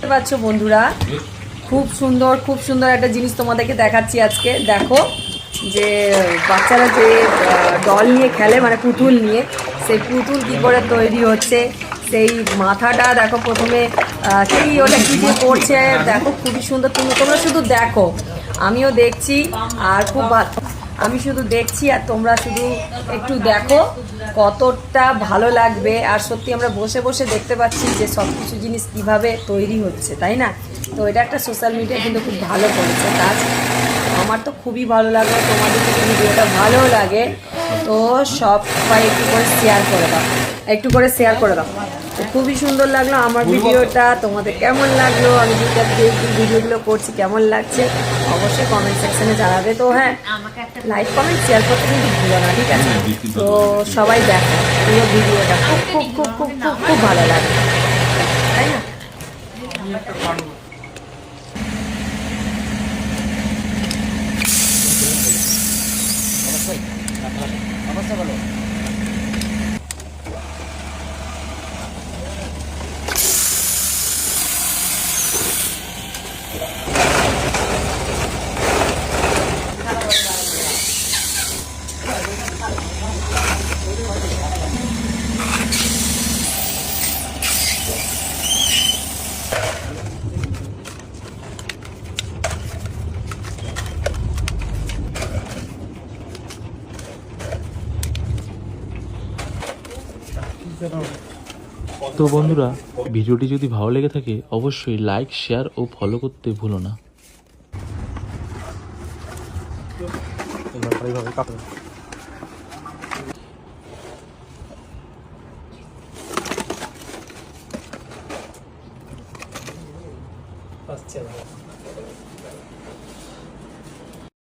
দেখতে পাচ্ছ বন্ধুরা, খুব সুন্দর একটা জিনিস তোমাদেরকে দেখাচ্ছি আজকে। দেখো যে বাচ্চারা যে ডল নিয়ে খেলে, মানে পুতুল নিয়ে, সেই পুতুল কী করে তৈরি হচ্ছে, সেই মাথাটা দেখো প্রথমে ওটা কী দিয়ে করছে দেখো, খুবই সুন্দর। তোমরা শুধু দেখো, আমিও দেখছি আর আমি শুধু দেখছি আর তোমরা শুধু একটু দেখো কতটা ভালো লাগবে। আর সত্যি আমরা বসে বসে দেখতে পাচ্ছি যে সব কিছু জিনিস কীভাবে তৈরি হচ্ছে, তাই না? তো এটা একটা সোশ্যাল মিডিয়া কিন্তু খুব ভালো করেছে কাজ। আমার তো খুবই ভালো লাগলো। তোমাদের যদি ভিডিওটা ভালো লাগে তো সবাই একটু করে শেয়ার করে দাও, তো খুবই সুন্দর লাগলো আমার ভিডিওটা। তোমাদের কেমন লাগলো, আমি যেটা ভিডিওগুলো করছি কেমন লাগছে অবশ্যই কমেন্ট সেকশনে জানাবে। তো হ্যাঁ, লাইক কমেন্ট শেয়ার করতে কিন্তু ভুলো না, ঠিক আছে? তো সবাই দেখো পুরো ভিডিওটা, খুব খুব খুব খুব খুব খুব ভালো লাগে, তাই না? অবশ্যই বলো। তো বন্ধুরা, ভিডিওটি যদি ভালো লেগে থাকে অবশ্যই লাইক, শেয়ার ও ফলো করতে ভুলো না। আচ্ছা